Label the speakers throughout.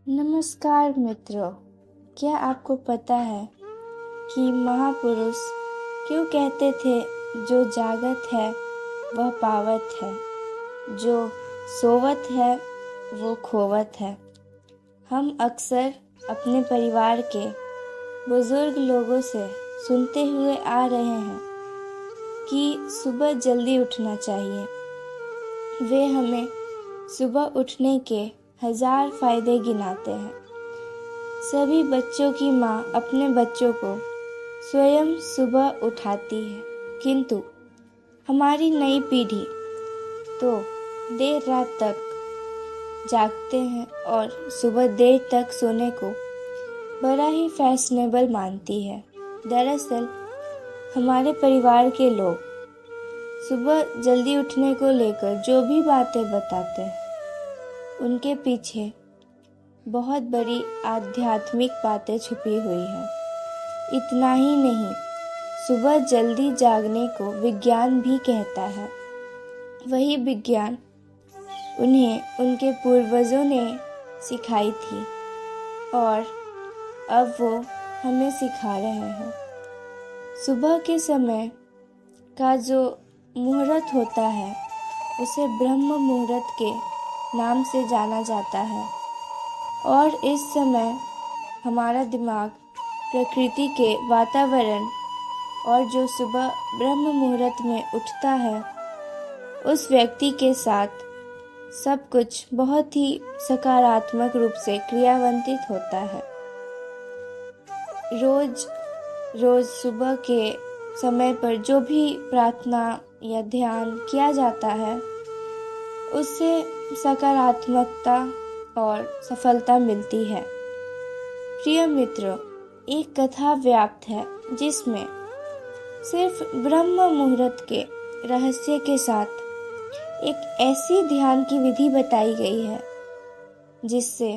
Speaker 1: नमस्कार मित्रों, क्या आपको पता है कि महापुरुष क्यों कहते थे जो जागत है वह पावत है, जो सोवत है वो खोवत है। हम अक्सर अपने परिवार के बुजुर्ग लोगों से सुनते हुए आ रहे हैं कि सुबह जल्दी उठना चाहिए। वे हमें सुबह उठने के 1000 फायदे गिनाते हैं। सभी बच्चों की माँ अपने बच्चों को स्वयं सुबह उठाती है, किंतु हमारी नई पीढ़ी तो देर रात तक जागते हैं और सुबह देर तक सोने को बड़ा ही फैशनेबल मानती है। दरअसल हमारे परिवार के लोग सुबह जल्दी उठने को लेकर जो भी बातें बताते हैं उनके पीछे बहुत बड़ी आध्यात्मिक बातें छुपी हुई हैं। इतना ही नहीं, सुबह जल्दी जागने को विज्ञान भी कहता है। वही विज्ञान उन्हें उनके पूर्वजों ने सिखाई थी और अब वो हमें सिखा रहे हैं। सुबह के समय का जो मुहूर्त होता है उसे ब्रह्म मुहूर्त के नाम से जाना जाता है और इस समय हमारा दिमाग प्रकृति के वातावरण और जो सुबह ब्रह्म मुहूर्त में उठता है उस व्यक्ति के साथ सब कुछ बहुत ही सकारात्मक रूप से क्रियान्वित होता है। रोज सुबह के समय पर जो भी प्रार्थना या ध्यान किया जाता है उससे सकारात्मकता और सफलता मिलती है। प्रिय मित्रों, एक कथा व्याप्त है जिसमें सिर्फ ब्रह्म मुहूर्त के रहस्य के साथ एक ऐसी ध्यान की विधि बताई गई है जिससे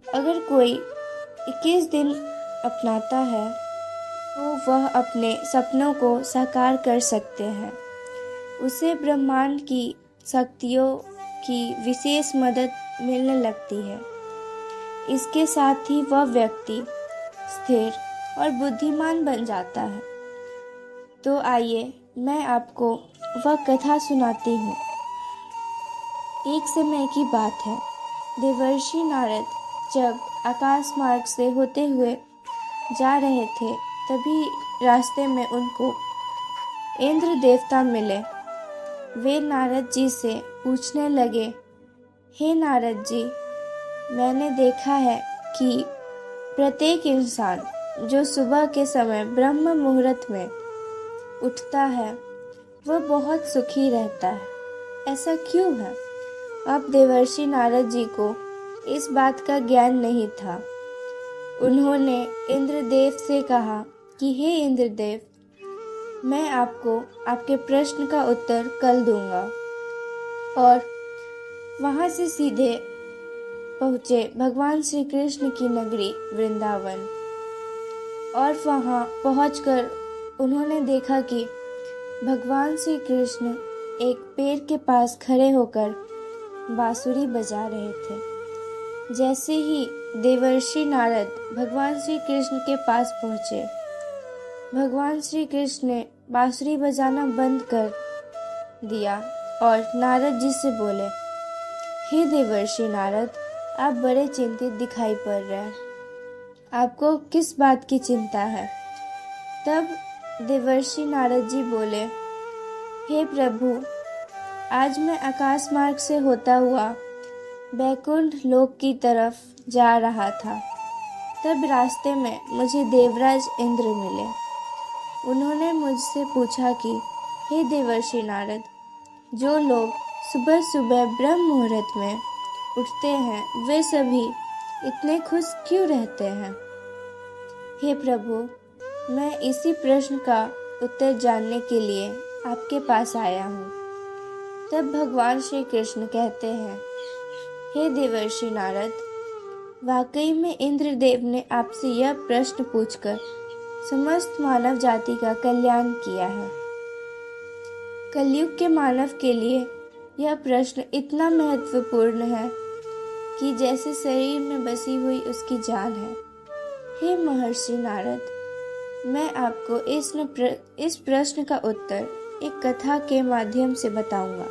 Speaker 1: अगर कोई 21 दिन अपनाता है तो वह अपने सपनों को साकार कर सकते हैं। उसे ब्रह्मांड की शक्तियों की विशेष मदद मिलने लगती है। इसके साथ ही वह व्यक्ति स्थिर और बुद्धिमान बन जाता है। तो आइए मैं आपको वह कथा सुनाती हूँ। एक समय की बात है, देवर्षि नारद जब आकाश मार्ग से होते हुए जा रहे थे तभी रास्ते में उनको इंद्र देवता मिले। वे नारद जी से पूछने लगे, हे नारद जी, मैंने देखा है कि प्रत्येक इंसान जो सुबह के समय ब्रह्म मुहूर्त में उठता है वह बहुत सुखी रहता है, ऐसा क्यों है? अब देवर्षि नारद जी को इस बात का ज्ञान नहीं था। उन्होंने इंद्रदेव से कहा कि हे इंद्रदेव, मैं आपको आपके प्रश्न का उत्तर कल दूंगा। और वहां से सीधे पहुँचे भगवान श्री कृष्ण की नगरी वृंदावन। और वहां पहुंचकर उन्होंने देखा कि भगवान श्री कृष्ण एक पेड़ के पास खड़े होकर बांसुरी बजा रहे थे। जैसे ही देवर्षि नारद भगवान श्री कृष्ण के पास पहुँचे, भगवान श्री कृष्ण ने बांसुरी बजाना बंद कर दिया और नारद जी से बोले, हे देवर्षि नारद, आप बड़े चिंतित दिखाई पड़ रहे हैं, आपको किस बात की चिंता है? तब देवर्षि नारद जी बोले, हे प्रभु, आज मैं आकाश मार्ग से होता हुआ बैकुंठ लोक की तरफ जा रहा था। तब रास्ते में मुझे देवराज इंद्र मिले। उन्होंने मुझसे पूछा कि हे देवर्षि नारद, जो लोग सुबह सुबह ब्रह्म मुहूर्त में उठते हैं वे सभी इतने खुश क्यों रहते हैं? हे प्रभु, मैं इसी प्रश्न का उत्तर जानने के लिए आपके पास आया हूँ। तब भगवान श्री कृष्ण कहते हैं, हे देवर्षि नारद, वाकई में इंद्रदेव ने आपसे यह प्रश्न पूछकर समस्त मानव जाति का कल्याण किया है। कलयुग के मानव के लिए यह प्रश्न इतना महत्वपूर्ण है कि जैसे शरीर में बसी हुई उसकी जान है। हे महर्षि नारद, मैं आपको इस प्रश्न का उत्तर एक कथा के माध्यम से बताऊंगा।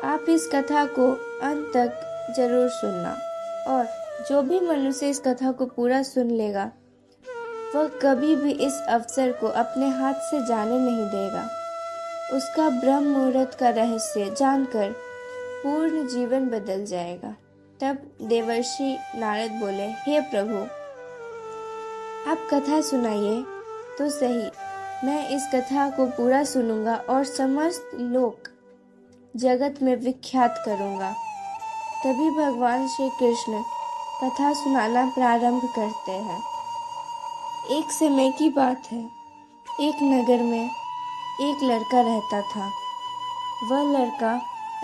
Speaker 1: आप इस कथा को अंत तक जरूर सुनना, और जो भी मनुष्य इस कथा को पूरा सुन लेगा वह कभी भी इस अवसर को अपने हाथ से जाने नहीं देगा। उसका ब्रह्म मुहूर्त का रहस्य जानकर पूर्ण जीवन बदल जाएगा। तब देवर्षि नारद बोले, हे प्रभु, आप कथा सुनाइए तो सही। मैं इस कथा को पूरा सुनूंगा और समस्त लोक जगत में विख्यात करूंगा। तभी भगवान श्री कृष्ण कथा सुनाना प्रारंभ करते हैं। एक समय की बात है, एक नगर में एक लड़का रहता था। वह लड़का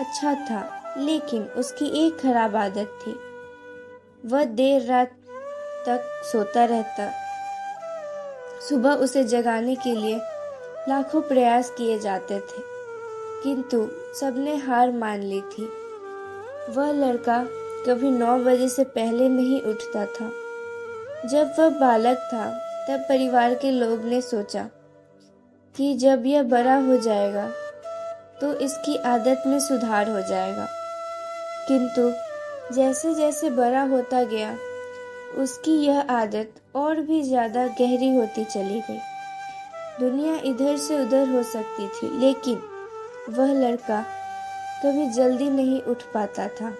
Speaker 1: अच्छा था, लेकिन उसकी एक खराब आदत थी। वह देर रात तक सोता रहता। सुबह उसे जगाने के लिए लाखों प्रयास किए जाते थे, किंतु सबने हार मान ली थी। वह लड़का कभी 9 बजे से पहले नहीं उठता था। जब वह बालक था तब परिवार के लोग ने सोचा कि जब यह बड़ा हो जाएगा तो इसकी आदत में सुधार हो जाएगा। किंतु जैसे जैसे बड़ा होता गया उसकी यह आदत और भी ज़्यादा गहरी होती चली गई। दुनिया इधर से उधर हो सकती थी, लेकिन वह लड़का कभी जल्दी नहीं उठ पाता था।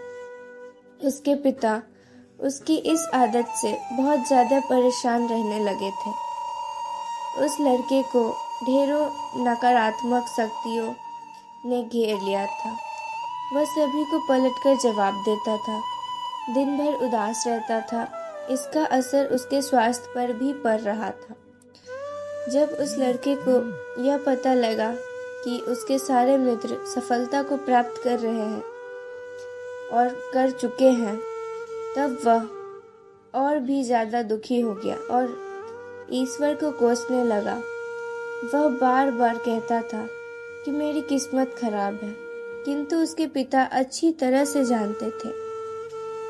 Speaker 1: उसके पिता उसकी इस आदत से बहुत ज़्यादा परेशान रहने लगे थे। उस लड़के को ढेरों नकारात्मक शक्तियों ने घेर लिया था। वह सभी को पलटकर जवाब देता था, दिन भर उदास रहता था। इसका असर उसके स्वास्थ्य पर भी पड़ रहा था। जब उस लड़के को यह पता लगा कि उसके सारे मित्र सफलता को प्राप्त कर रहे हैं और कर चुके हैं, तब वह और भी ज़्यादा दुखी हो गया और ईश्वर को कोसने लगा। वह बार बार कहता था कि मेरी किस्मत खराब है, किंतु उसके पिता अच्छी तरह से जानते थे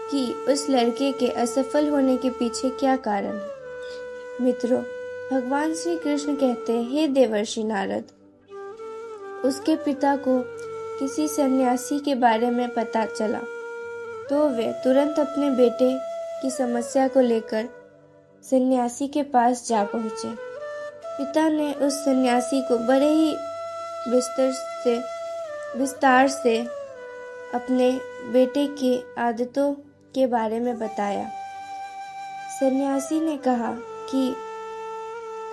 Speaker 1: कि उस लड़के के असफल होने के पीछे क्या कारण है। मित्रों, भगवान श्री कृष्ण कहते हैं, हे देवर्षि नारद, उसके पिता को किसी सन्यासी के बारे में पता चला तो वे तुरंत अपने बेटे की समस्या को लेकर सन्यासी के पास जा पहुँचे। पिता ने उस सन्यासी को बड़े ही विस्तार से अपने बेटे की आदतों के बारे में बताया। सन्यासी ने कहा कि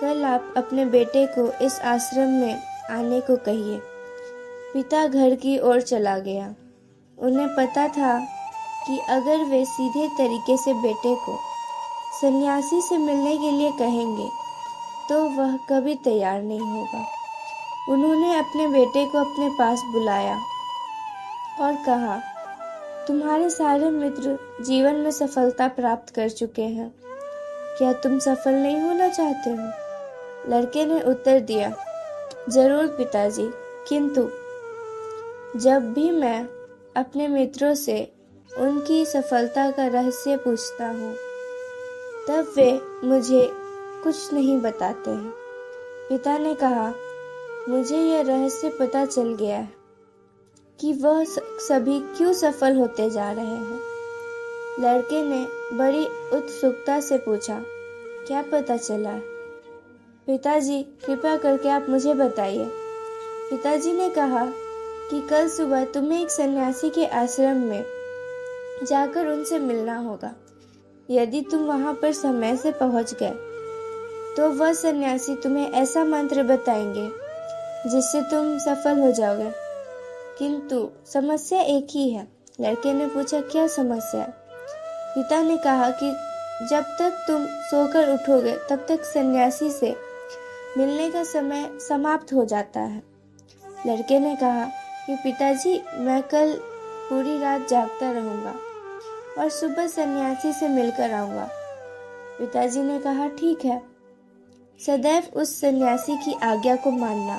Speaker 1: कल आप अपने बेटे को इस आश्रम में आने को कहिए। पिता घर की ओर चला गया। उन्हें पता था कि अगर वे सीधे तरीके से बेटे को सन्यासी से मिलने के लिए कहेंगे तो वह कभी तैयार नहीं होगा। उन्होंने अपने बेटे को अपने पास बुलाया और कहा, तुम्हारे सारे मित्र जीवन में सफलता प्राप्त कर चुके हैं, क्या तुम सफल नहीं होना चाहते हो? लड़के ने उत्तर दिया, जरूर पिताजी, किंतु जब भी मैं अपने मित्रों से उनकी सफलता का रहस्य पूछता हूँ तब वे मुझे कुछ नहीं बताते हैं। पिता ने कहा, मुझे यह रहस्य पता चल गया है कि वह सभी क्यों सफल होते जा रहे हैं। लड़के ने बड़ी उत्सुकता से पूछा, क्या पता चला है? पिताजी, कृपया करके आप मुझे बताइए। पिताजी ने कहा कि कल सुबह तुम्हें एक सन्यासी के आश्रम में जाकर उनसे मिलना होगा। यदि तुम वहां पर समय से पहुंच गए तो वह सन्यासी तुम्हें ऐसा मंत्र बताएंगे जिससे तुम सफल हो जाओगे। किंतु समस्या एक ही है। लड़के ने पूछा, क्या समस्या? पिता ने कहा कि जब तक तुम सोकर उठोगे तब तक सन्यासी से मिलने का समय समाप्त हो जाता है। लड़के ने कहा कि पिताजी, मैं कल पूरी रात जागता रहूंगा और सुबह सन्यासी से मिलकर आऊंगा। पिताजी ने कहा, ठीक है, सदैव उस सन्यासी की आज्ञा को मानना।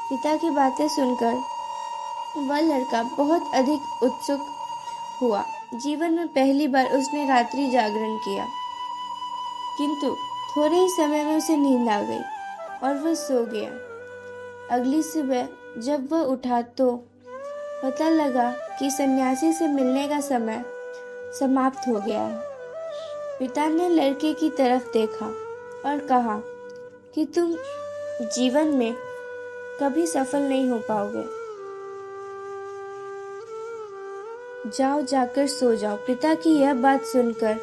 Speaker 1: पिता की बातें सुनकर वह लड़का बहुत अधिक उत्सुक हुआ जीवन में पहली बार उसने रात्रि जागरण किया, किंतु थोड़े ही समय में उसे नींद आ गई और वह सो गया। अगली सुबह जब वह उठा तो पता लगा कि सन्यासी से मिलने का समय समाप्त हो गया है। पिता ने लड़के की तरफ देखा और कहा कि तुम जीवन में कभी सफल नहीं हो पाओगे, जाओ जाकर सो जाओ। पिता की यह बात सुनकर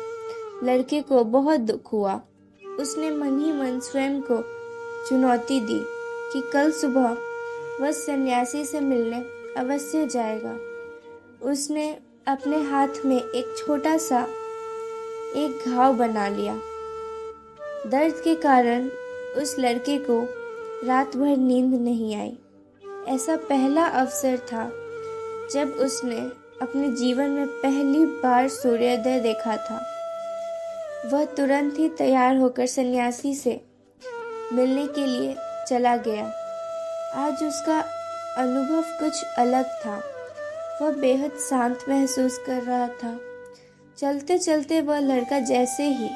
Speaker 1: लड़के को बहुत दुख हुआ। उसने मन ही मन स्वयं को चुनौती दी कि कल सुबह वह सन्यासी से मिलने अवश्य जाएगा। उसने अपने हाथ में एक छोटा सा एक घाव बना लिया। दर्द के कारण उस लड़के को रात भर नींद नहीं आई। ऐसा पहला अवसर था जब उसने अपने जीवन में पहली बार सूर्योदय देखा था। वह तुरंत ही तैयार होकर सन्यासी से मिलने के लिए चला गया। आज उसका अनुभव कुछ अलग था। वह बेहद शांत महसूस कर रहा था। चलते चलते वह लड़का जैसे ही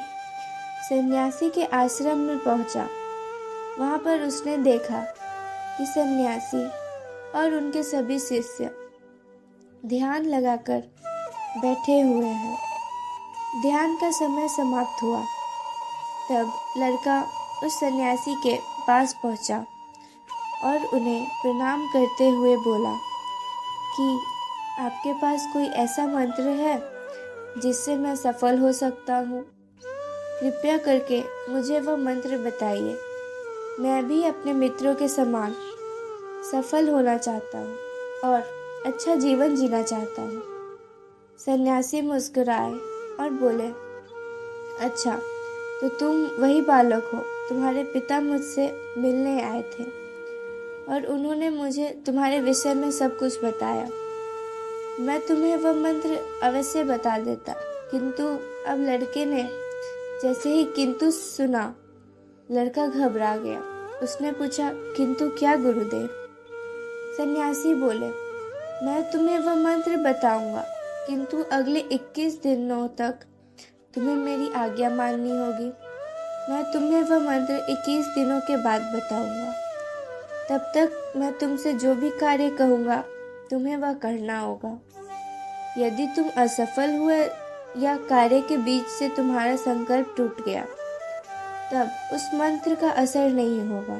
Speaker 1: सन्यासी के आश्रम में पहुंचा, वहां पर उसने देखा कि सन्यासी और उनके सभी शिष्य ध्यान लगाकर बैठे हुए हैं। ध्यान का समय समाप्त हुआ। तब लड़का उस सन्यासी के पास पहुंचा और उन्हें प्रणाम करते हुए बोला कि आपके पास कोई ऐसा मंत्र है जिससे मैं सफल हो सकता हूँ? कृपया करके मुझे वह मंत्र बताइए। मैं भी अपने मित्रों के समान सफल होना चाहता हूँ और अच्छा जीवन जीना चाहता हूँ। सन्यासी मुस्कुराए और बोले, अच्छा, तो तुम वही बालक हो। तुम्हारे पिता मुझसे मिलने आए थे और उन्होंने मुझे तुम्हारे विषय में सब कुछ बताया। मैं तुम्हें वह मंत्र अवश्य बता देता, किंतु अब लड़के ने जैसे ही किंतु सुना, लड़का घबरा गया। उसने पूछा, किंतु क्या गुरुदेव? सन्यासी बोले, मैं तुम्हें वह मंत्र बताऊंगा, किंतु अगले 21 दिनों तक तुम्हें मेरी आज्ञा माननी होगी। मैं तुम्हें वह मंत्र 21 दिनों के बाद बताऊंगा। तब तक मैं तुमसे जो भी कार्य कहूँगा तुम्हें वह करना होगा। यदि तुम असफल हुए या कार्य के बीच से तुम्हारा संकल्प टूट गया, तब उस मंत्र का असर नहीं होगा।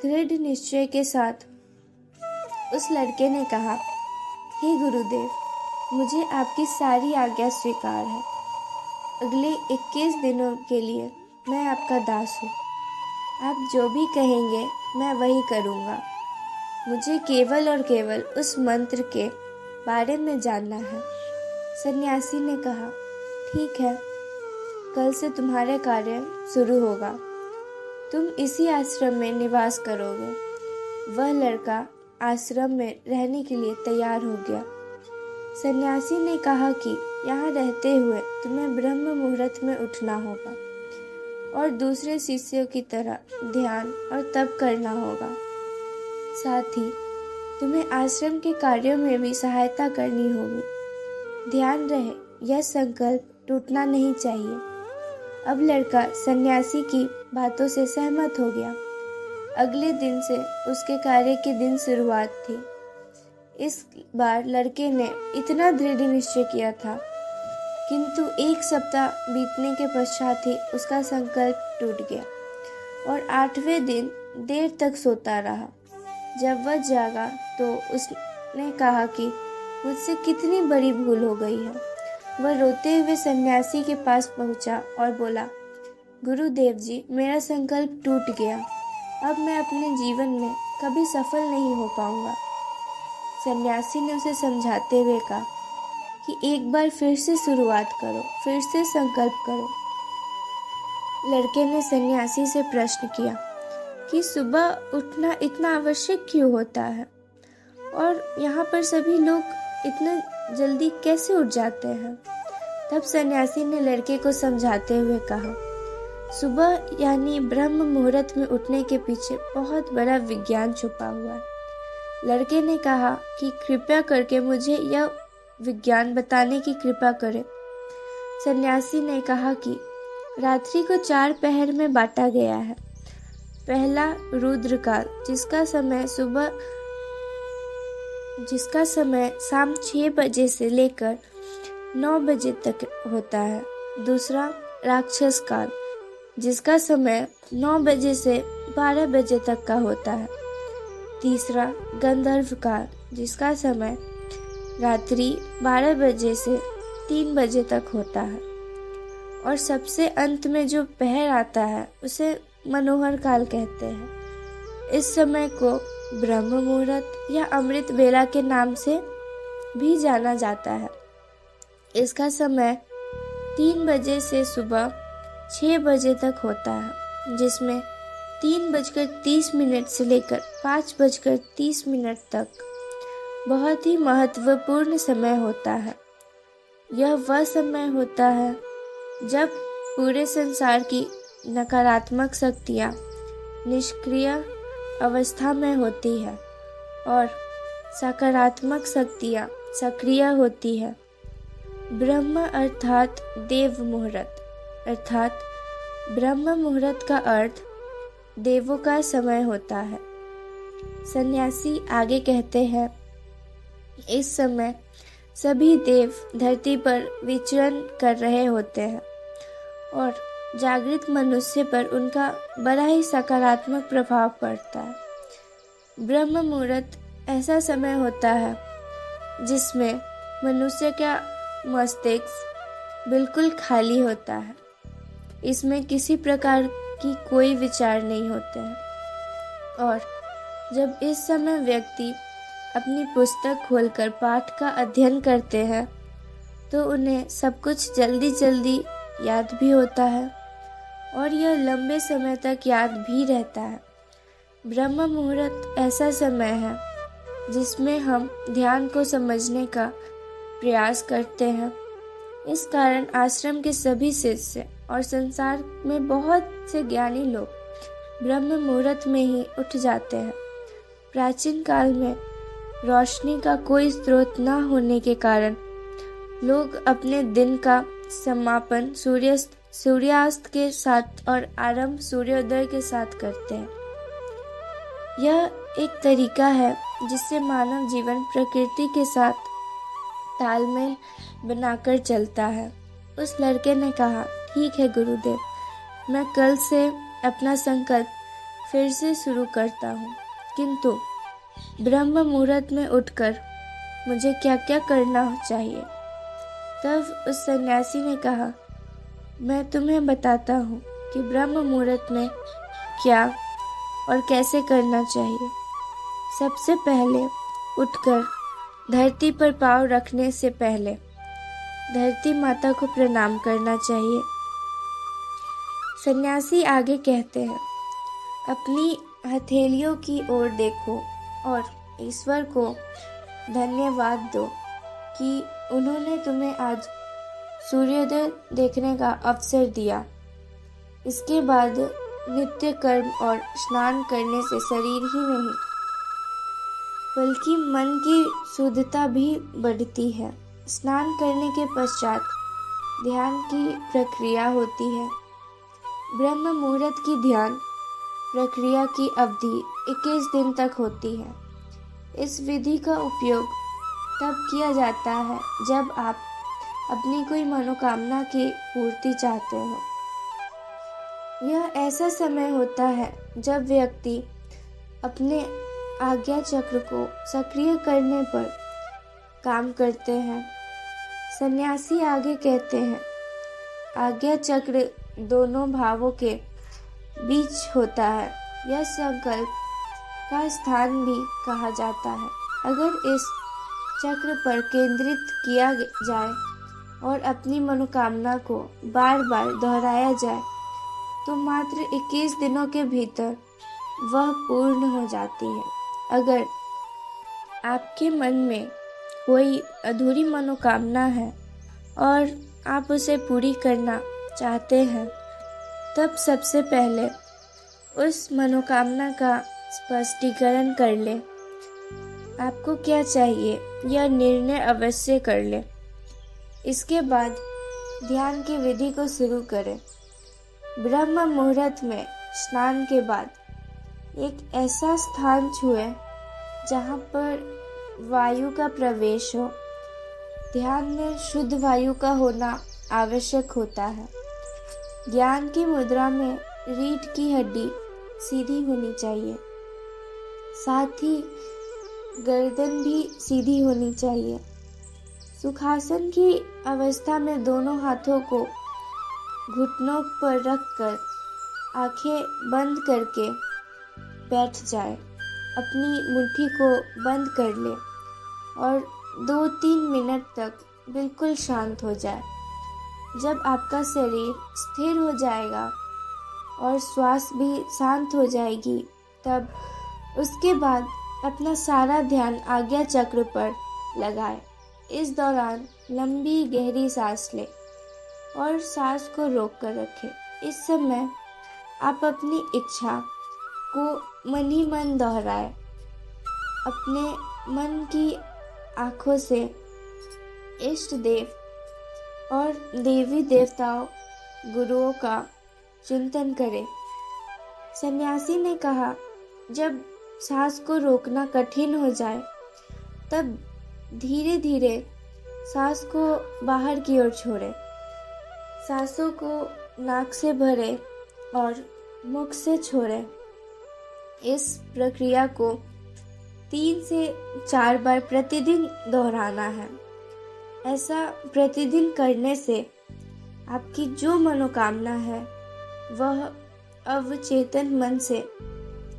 Speaker 1: दृढ़ निश्चय के साथ उस लड़के ने कहा, हे गुरुदेव, मुझे आपकी सारी आज्ञा स्वीकार है। अगले 21 दिनों के लिए मैं आपका दास हूँ। आप जो भी कहेंगे मैं वही करूँगा। मुझे केवल और केवल उस मंत्र के बारे में जानना है। सन्यासी ने कहा, ठीक है, कल से तुम्हारे कार्य शुरू होगा। तुम इसी आश्रम में निवास करोगे। वह लड़का आश्रम में रहने के लिए तैयार हो गया। सन्यासी ने कहा कि यहाँ रहते हुए तुम्हें ब्रह्म मुहूर्त में उठना होगा और दूसरे शिष्यों की तरह ध्यान और तप करना होगा। साथ ही तुम्हें आश्रम के कार्यों में भी सहायता करनी होगी। ध्यान रहे, यह संकल्प टूटना नहीं चाहिए। अब लड़का सन्यासी की बातों से सहमत हो गया। अगले दिन से उसके कार्य के दिन शुरुआत थी। इस बार लड़के ने इतना दृढ़ निश्चय किया था, किंतु 1 सप्ताह बीतने के पश्चात ही उसका संकल्प टूट गया और 8वें दिन देर तक सोता रहा। जब वह जागा तो उसने कहा कि मुझसे कितनी बड़ी भूल हो गई है। वह रोते हुए सन्यासी के पास पहुंचा और बोला, गुरुदेव जी, मेरा संकल्प टूट गया। अब मैं अपने जीवन में कभी सफल नहीं हो पाऊंगा। सन्यासी ने उसे समझाते हुए कहा कि एक बार फिर से शुरुआत करो, फिर से संकल्प करो। लड़के ने सन्यासी से प्रश्न किया कि सुबह उठना इतना आवश्यक क्यों होता है और यहाँ पर सभी लोग इतना जल्दी कैसे उठ जाते हैं। तब सन्यासी ने लड़के को समझाते हुए कहा, सुबह यानी ब्रह्म मुहूर्त में उठने के पीछे बहुत बड़ा विज्ञान छुपा हुआ है। लड़के ने कहा कि कृपया करके मुझे यह विज्ञान बताने की कृपा करें। सन्यासी ने कहा कि रात्रि को 4 पहर में बांटा गया है। पहला रुद्रकाल, जिसका समय शाम 6 बजे से लेकर 9 बजे तक होता है। दूसरा राक्षस काल, जिसका समय 9 बजे से 12 बजे तक का होता है। तीसरा गंधर्व काल, जिसका समय रात्रि 12 बजे से 3 बजे तक होता है। और सबसे अंत में जो पहर आता है उसे मनोहर काल कहते हैं। इस समय को ब्रह्म मुहूर्त या अमृत बेला के नाम से भी जाना जाता है। इसका समय 3 बजे से सुबह 6 बजे तक होता है, जिसमें 3:30 से लेकर 5:30 तक बहुत ही महत्वपूर्ण समय होता है। यह वह समय होता है जब पूरे संसार की नकारात्मक शक्तियाँ निष्क्रिय अवस्था में होती है और सकारात्मक शक्तियाँ सक्रिय होती है। ब्रह्म अर्थात देव मुहूर्त, अर्थात ब्रह्म मुहूर्त का अर्थ देवों का समय होता है। सन्यासी आगे कहते हैं, इस समय सभी देव धरती पर विचरण कर रहे होते हैं और जागृत मनुष्य पर उनका बड़ा ही सकारात्मक प्रभाव पड़ता है। ब्रह्म मुहूर्त ऐसा समय होता है जिसमें मनुष्य का मस्तिष्क बिल्कुल खाली होता है। इसमें किसी प्रकार की कोई विचार नहीं होते हैं और जब इस समय व्यक्ति अपनी पुस्तक खोलकर पाठ का अध्ययन करते हैं तो उन्हें सब कुछ जल्दी जल्दी याद भी होता है और यह लंबे समय तक याद भी रहता है। ब्रह्म मुहूर्त ऐसा समय है जिसमें हम ध्यान को समझने का प्रयास करते हैं। इस कारण आश्रम के सभी शिष्य और संसार में बहुत से ज्ञानी लोग ब्रह्म मुहूर्त में ही उठ जाते हैं। प्राचीन काल में रोशनी का कोई स्रोत न होने के कारण लोग अपने दिन का समापन सूर्यास्त के साथ और आरंभ सूर्योदय के साथ करते हैं। यह एक तरीका है जिससे मानव जीवन प्रकृति के साथ तालमेल बनाकर चलता है। उस लड़के ने कहा, ठीक है गुरुदेव, मैं कल से अपना संकल्प फिर से शुरू करता हूँ, किंतु ब्रह्म मुहूर्त में उठकर मुझे क्या क्या करना चाहिए। तब उस सन्यासी ने कहा, मैं तुम्हें बताता हूँ कि ब्रह्म मुहूर्त में क्या और कैसे करना चाहिए। सबसे पहले उठकर धरती पर पाँव रखने से पहले धरती माता को प्रणाम करना चाहिए। सन्यासी आगे कहते हैं, अपनी हथेलियों की ओर देखो और ईश्वर को धन्यवाद दो कि उन्होंने तुम्हें आज सूर्योदय देखने का अवसर दिया। इसके बाद नित्य कर्म और स्नान करने से शरीर ही नहीं बल्कि मन की शुद्धता भी बढ़ती है। स्नान करने के पश्चात ध्यान की प्रक्रिया होती है। ब्रह्म मुहूर्त की ध्यान प्रक्रिया की अवधि 21 दिन तक होती है। इस विधि का उपयोग तब किया जाता है जब आप अपनी कोई मनोकामना की पूर्ति चाहते हो। यह ऐसा समय होता है जब व्यक्ति अपने आज्ञा चक्र को सक्रिय करने पर काम करते हैं। सन्यासी आगे कहते हैं, आज्ञा चक्र दोनों भावों के बीच होता है। यह संकल्प का स्थान भी कहा जाता है। अगर इस चक्र पर केंद्रित किया जाए और अपनी मनोकामना को बार बार दोहराया जाए तो मात्र 21 दिनों के भीतर वह पूर्ण हो जाती है। अगर आपके मन में कोई अधूरी मनोकामना है और आप उसे पूरी करना चाहते हैं, तब सबसे पहले उस मनोकामना का स्पष्टीकरण कर लें। आपको क्या चाहिए यह निर्णय अवश्य कर ले। इसके बाद ध्यान की विधि को शुरू करें। ब्रह्म मुहूर्त में स्नान के बाद एक ऐसा स्थान छुएं जहाँ पर वायु का प्रवेश हो। ध्यान में शुद्ध वायु का होना आवश्यक होता है। ज्ञान की मुद्रा में रीढ़ की हड्डी सीधी होनी चाहिए, साथ ही गर्दन भी सीधी होनी चाहिए। सुखासन की अवस्था में दोनों हाथों को घुटनों पर रखकर आंखें बंद करके बैठ जाए। अपनी मुट्ठी को बंद कर ले और 2-3 मिनट तक बिल्कुल शांत हो जाए। जब आपका शरीर स्थिर हो जाएगा और श्वास भी शांत हो जाएगी, तब उसके बाद अपना सारा ध्यान आज्ञा चक्र पर लगाए। इस दौरान लंबी गहरी सांस लें और सांस को रोक कर रखें। इस समय आप अपनी इच्छा को मन ही मन दोहराएं। अपने मन की आँखों से इष्ट देव और देवी देवताओं गुरुओं का चिंतन करें। सन्यासी ने कहा, जब सांस को रोकना कठिन हो जाए तब धीरे धीरे सांस को बाहर की ओर छोड़ें। सांसों को नाक से भरें और मुख से छोड़ें। इस प्रक्रिया को 3 से 4 बार प्रतिदिन दोहराना है। ऐसा प्रतिदिन करने से आपकी जो मनोकामना है वह अवचेतन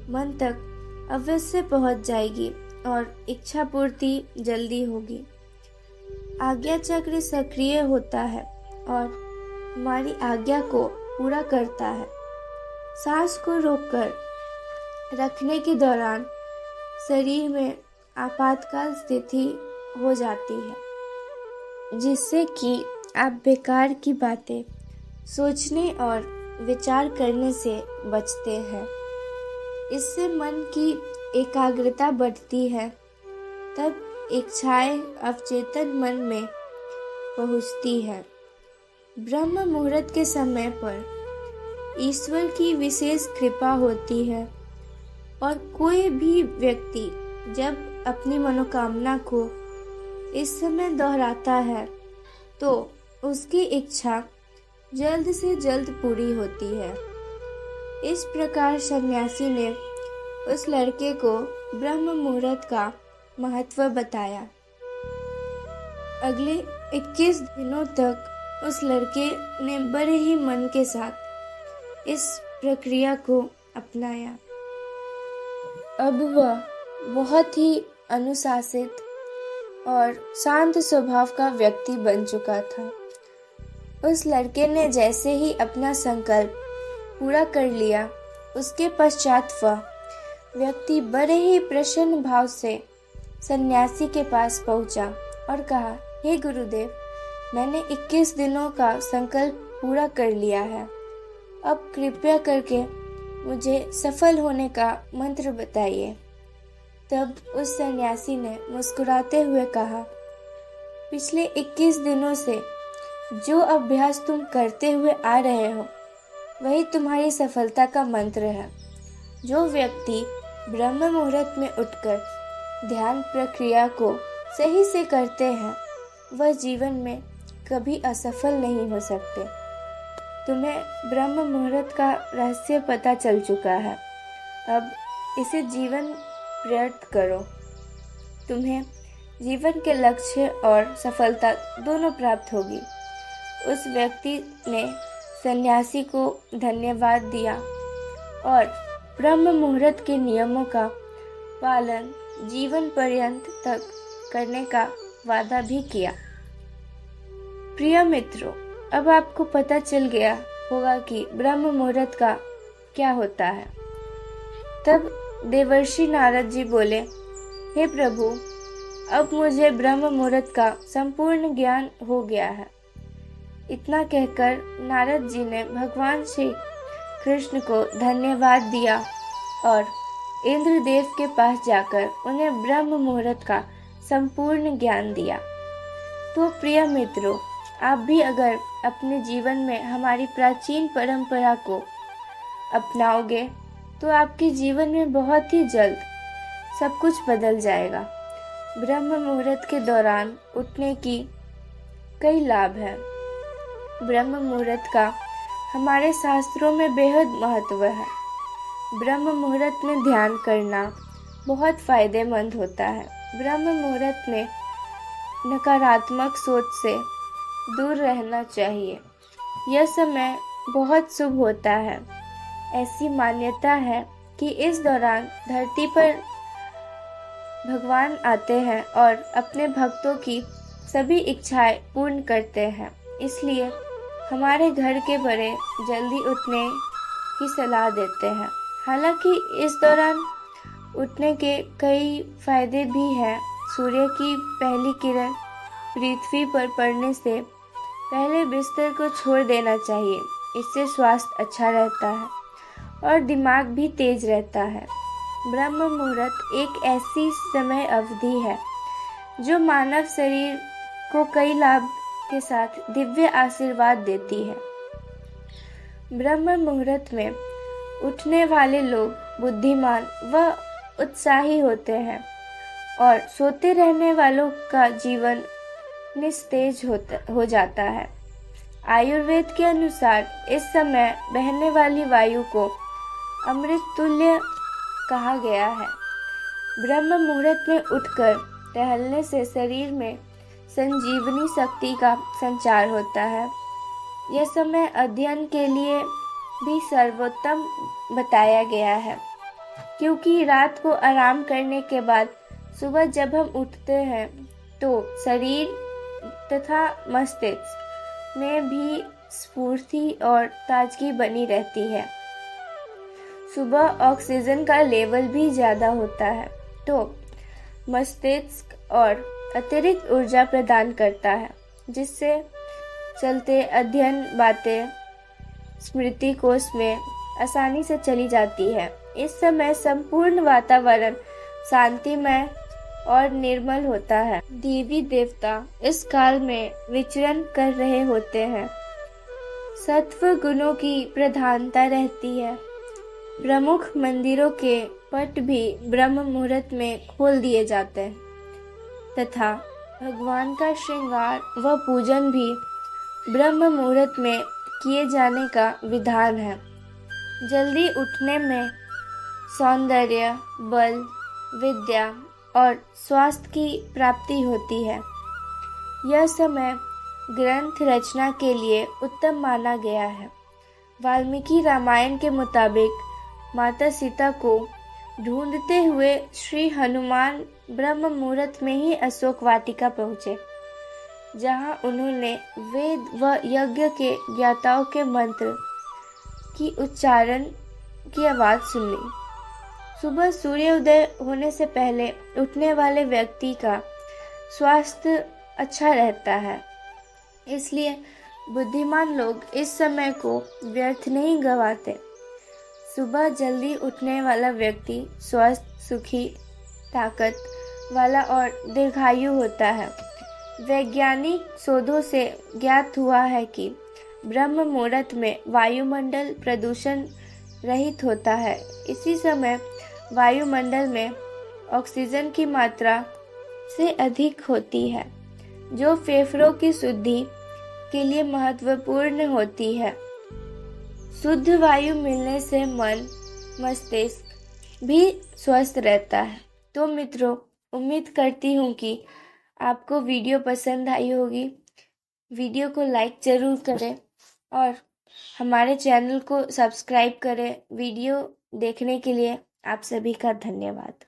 Speaker 1: मन तक अवश्य पहुंच जाएगी और इच्छा पूर्ति जल्दी होगी। आज्ञा चक्र सक्रिय होता है और हमारी आज्ञा को पूरा करता है। सांस को रोककर रखने के दौरान शरीर में आपातकाल स्थिति हो जाती है, जिससे कि आप बेकार की बातें सोचने और विचार करने से बचते हैं। इससे मन की एकाग्रता बढ़ती है। तब इच्छाएं अवचेतन मन में पहुंचती है। ब्रह्म मुहूर्त के समय पर ईश्वर की विशेष कृपा होती है और कोई भी व्यक्ति जब अपनी मनोकामना को इस समय दोहराता है तो उसकी इच्छा जल्द से जल्द पूरी होती है। इस प्रकार सन्यासी ने उस लड़के को ब्रह्म मुहूर्त का महत्व बताया। अगले 21 दिनों तक उस लड़के ने बड़े ही मन के साथ इस प्रक्रिया को अपनाया। अब वह बहुत ही अनुशासित और शांत स्वभाव का व्यक्ति बन चुका था। उस लड़के ने जैसे ही अपना संकल्प पूरा कर लिया, उसके पश्चात वह व्यक्ति बड़े ही प्रसन्न भाव से सन्यासी के पास पहुंचा और कहा, हे गुरुदेव, मैंने 21 दिनों का संकल्प पूरा कर लिया है। अब कृपया करके मुझे सफल होने का मंत्र बताइए। तब उस सन्यासी ने मुस्कुराते हुए कहा, पिछले 21 दिनों से जो अभ्यास तुम करते हुए आ रहे हो वही तुम्हारी सफलता का मंत्र है। जो व्यक्ति ब्रह्म मुहूर्त में उठकर ध्यान प्रक्रिया को सही से करते हैं वह जीवन में कभी असफल नहीं हो सकते। तुम्हें ब्रह्म मुहूर्त का रहस्य पता चल चुका है। अब इसे जीवन प्रयत्न करो। तुम्हें जीवन के लक्ष्य और सफलता दोनों प्राप्त होगी। उस व्यक्ति ने सन्यासी को धन्यवाद दिया और ब्रह्म मुहूर्त के नियमों का पालन जीवन पर्यंत तक करने का वादा भी किया। प्रिय मित्रों, अब आपको पता चल गया होगा कि ब्रह्म मुहूर्त का क्या होता है। तब देवर्षि नारद जी बोले, हे प्रभु, अब मुझे ब्रह्म मुहूर्त का संपूर्ण ज्ञान हो गया है। इतना कहकर नारद जी ने भगवान श्री कृष्ण को धन्यवाद दिया और इंद्रदेव के पास जाकर उन्हें ब्रह्म मुहूर्त का संपूर्ण ज्ञान दिया। तो प्रिय मित्रों, आप भी अगर अपने जीवन में हमारी प्राचीन परंपरा को अपनाओगे तो आपके जीवन में बहुत ही जल्द सब कुछ बदल जाएगा। ब्रह्म मुहूर्त के दौरान उठने की कई लाभ हैं। ब्रह्म मुहूर्त का हमारे शास्त्रों में बेहद महत्व है। ब्रह्म मुहूर्त में ध्यान करना बहुत फायदेमंद होता है। ब्रह्म मुहूर्त में नकारात्मक सोच से दूर रहना चाहिए। यह समय बहुत शुभ होता है। ऐसी मान्यता है कि इस दौरान धरती पर भगवान आते हैं और अपने भक्तों की सभी इच्छाएं पूर्ण करते हैं। इसलिए हमारे घर के बड़े जल्दी उठने की सलाह देते हैं। हालांकि इस दौरान उठने के कई फायदे भी हैं। सूर्य की पहली किरण पृथ्वी पर पड़ने से पहले बिस्तर को छोड़ देना चाहिए। इससे स्वास्थ्य अच्छा रहता है और दिमाग भी तेज रहता है। ब्रह्म मुहूर्त एक ऐसी समय अवधि है जो मानव शरीर को कई लाभ के साथ दिव्य आशीर्वाद देती है। ब्रह्म मुहूर्त में उठने वाले लोग बुद्धिमान व उत्साही होते हैं और सोते रहने वालों का जीवन निस्तेज हो जाता है। आयुर्वेद के अनुसार इस समय बहने वाली वायु को अमृत तुल्य कहा गया है। ब्रह्म मुहूर्त में उठकर टहलने से शरीर में संजीवनी शक्ति का संचार होता है। यह समय अध्ययन के लिए भी सर्वोत्तम बताया गया है, क्योंकि रात को आराम करने के बाद सुबह जब हम उठते हैं तो शरीर तथा मस्तिष्क में भी स्फूर्ति और ताजगी बनी रहती है। सुबह ऑक्सीजन का लेवल भी ज़्यादा होता है तो मस्तिष्क और अतिरिक्त ऊर्जा प्रदान करता है, जिससे चलते अध्ययन बातें स्मृति कोश में आसानी से चली जाती है। इस समय संपूर्ण वातावरण शांतिमय और निर्मल होता है। देवी देवता इस काल में विचरण कर रहे होते हैं। सत्व गुणों की प्रधानता रहती है। प्रमुख मंदिरों के पट भी ब्रह्म मुहूर्त में खोल दिए जाते हैं तथा भगवान का श्रृंगार व पूजन भी ब्रह्म मुहूर्त में किए जाने का विधान है। जल्दी उठने में सौंदर्य, बल, विद्या और स्वास्थ्य की प्राप्ति होती है। यह समय ग्रंथ रचना के लिए उत्तम माना गया है। वाल्मीकि रामायण के मुताबिक माता सीता को ढूंढते हुए श्री हनुमान ब्रह्म मुहूर्त में ही अशोक वाटिका पहुँचे, जहाँ उन्होंने वेद व यज्ञ के ज्ञाताओं के मंत्र की उच्चारण की आवाज़ सुनी। सुबह सूर्योदय होने से पहले उठने वाले व्यक्ति का स्वास्थ्य अच्छा रहता है। इसलिए बुद्धिमान लोग इस समय को व्यर्थ नहीं गंवाते। सुबह जल्दी उठने वाला व्यक्ति स्वस्थ, सुखी, ताकत वाला और दीर्घायु होता है। वैज्ञानिक शोधों से ज्ञात हुआ है कि ब्रह्म मुहूर्त में वायुमंडल प्रदूषण रहित होता है। इसी समय वायुमंडल में ऑक्सीजन की मात्रा से अधिक होती है, जो फेफड़ों की शुद्धि के लिए महत्वपूर्ण होती है। शुद्ध वायु मिलने से मन, मस्तिष्क भी स्वस्थ रहता है। तो मित्रों, उम्मीद करती हूँ कि आपको वीडियो पसंद आई होगी। वीडियो को लाइक ज़रूर करें और हमारे चैनल को सब्सक्राइब करें। वीडियो देखने के लिए आप सभी का धन्यवाद।